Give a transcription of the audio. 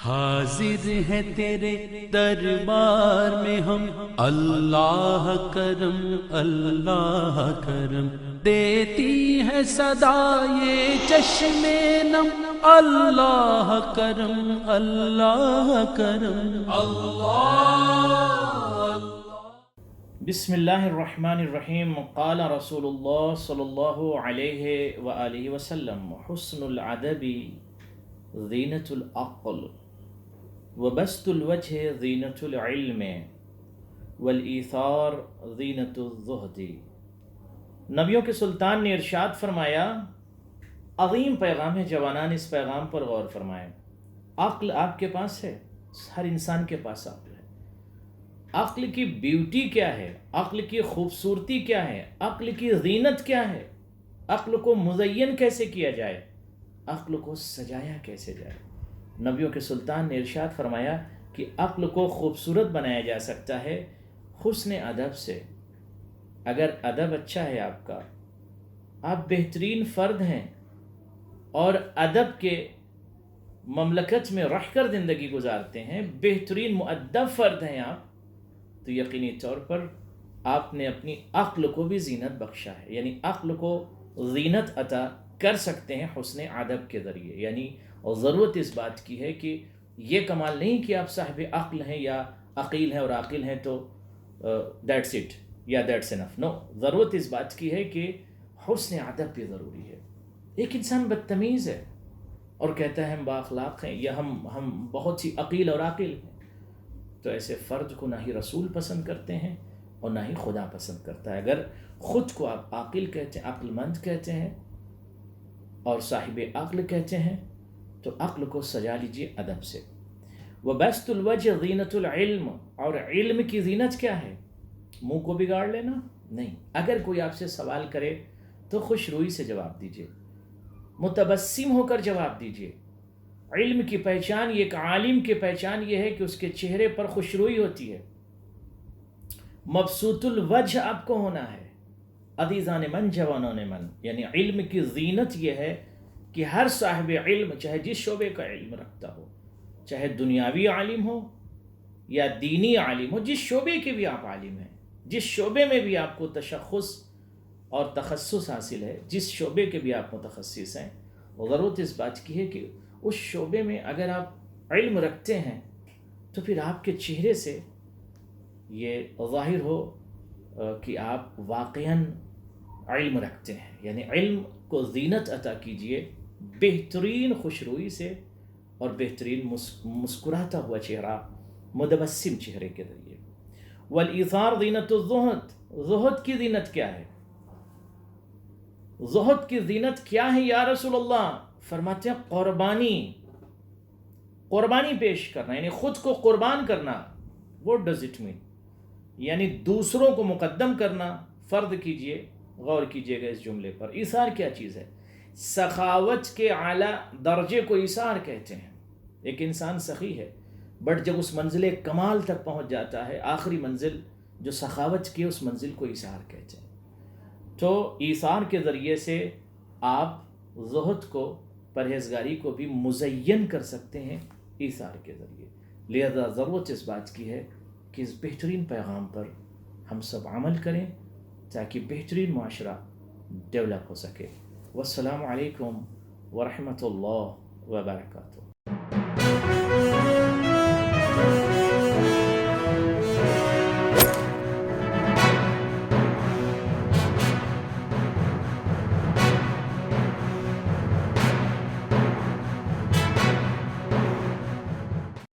حاضر ہے تیرے دربار میں ہم، اللہ کرم اللہ کرم، دیتی ہے صدا یہ چشم نم، اللہ کرم اللہ کرم اللہ۔ بسم اللہ الرحمن الرحیم۔ قال رسول اللہ صلی اللہ علیہ وآلہ وسلم: حسن العدب زینت العقل، وبسط الوجہ زینت العلم، والایثار زینت الزہد۔ نبیوں کے سلطان نے ارشاد فرمایا، عظیم پیغام ہے جوانان، اس پیغام پر غور فرمائیں۔ عقل آپ کے پاس ہے، ہر انسان کے پاس عقل ہے۔ عقل کی بیوٹی کیا ہے، عقل کی خوبصورتی کیا ہے، عقل کی زینت کیا ہے، عقل کو مزین کیسے کیا جائے، عقل کو سجایا کیسے جائے۔ نبیوں کے سلطان نے ارشاد فرمایا کہ عقل کو خوبصورت بنایا جا سکتا ہے حسن ادب سے۔ اگر ادب اچھا ہے آپ کا، آپ بہترین فرد ہیں اور ادب کے مملکت میں رہ کر زندگی گزارتے ہیں، بہترین مؤدب فرد ہیں آپ، تو یقینی طور پر آپ نے اپنی عقل کو بھی زینت بخشا ہے، یعنی عقل کو زینت عطا کر سکتے ہیں حسن ادب کے ذریعے۔ یعنی اور ضرورت اس بات کی ہے کہ یہ کمال نہیں کہ آپ صاحب عقل ہیں یا عقیل ہیں اور عاقل ہیں تو دیٹس اٹ یا دیٹس انف، نو، ضرورت اس بات کی ہے کہ حسن ادب بھی ضروری ہے۔ ایک انسان بدتمیز ہے اور کہتا ہے ہم بااخلاق ہیں یا ہم بہت سی عقیل اور عاقل ہیں، تو ایسے فرد کو نہ ہی رسول پسند کرتے ہیں اور نہ ہی خدا پسند کرتا ہے۔ اگر خود کو آپ عاقل کہتے ہیں، عقل مند کہتے ہیں اور صاحب عقل کہتے ہیں، تو عقل کو سجا لیجیے ادب سے۔ وَبَسْطُ الْوَجْهِ زِینَةُ الْعِلْمِ، اور علم کی زینت کیا ہے؟ منہ کو بگاڑ لینا نہیں۔ اگر کوئی آپ سے سوال کرے تو خوش روئی سے جواب دیجیے، متبسم ہو کر جواب دیجیے۔ علم کی پہچان، ایک عالم کی پہچان یہ ہے کہ اس کے چہرے پر خوش روئی ہوتی ہے، مبسوط الوجہ آپ کو ہونا ہے۔ عزیزان من جوانان من، یعنی علم کی زینت یہ ہے کہ ہر صاحب علم، چاہے جس شعبے کا علم رکھتا ہو، چاہے دنیاوی عالم ہو یا دینی عالم ہو، جس شعبے کے بھی آپ عالم ہیں، جس شعبے میں بھی آپ کو تشخص اور تخصص حاصل ہے، جس شعبے کے بھی آپ متخصص ہیں، ضرورت اس بات کی ہے کہ اس شعبے میں اگر آپ علم رکھتے ہیں تو پھر آپ کے چہرے سے یہ ظاہر ہو کہ آپ واقعاً علم رکھتے ہیں۔ یعنی علم کو زینت عطا کیجیے بہترین خوشروئی سے اور بہترین مسکراتا ہوا چہرہ، متبسم چہرے کے ذریعے۔ والایثار زینت الزہد، زہد کی زینت کیا ہے؟ زہد کی زینت کیا ہے یا رسول اللہ؟ فرماتے ہیں قربانی پیش کرنا، یعنی خود کو قربان کرنا۔ What does it mean؟ یعنی دوسروں کو مقدم کرنا۔ فرض کیجئے، غور کیجئے گا اس جملے پر۔ ایثار کیا چیز ہے؟ سخاوت کے اعلیٰ درجے کو ایثار کہتے ہیں۔ ایک انسان سخی ہے، بٹ جب اس منزل کمال تک پہنچ جاتا ہے، آخری منزل جو سخاوت کی، اس منزل کو ایثار کہتے ہیں۔ تو ایثار کے ذریعے سے آپ زہد کو، پرہیزگاری کو بھی مزین کر سکتے ہیں ایثار کے ذریعے۔ لہذا ضرورت اس بات کی ہے کہ اس بہترین پیغام پر ہم سب عمل کریں تاکہ بہترین معاشرہ ڈیولپ ہو سکے۔ والسلام علیکم ورحمۃ اللہ وبرکاتہ۔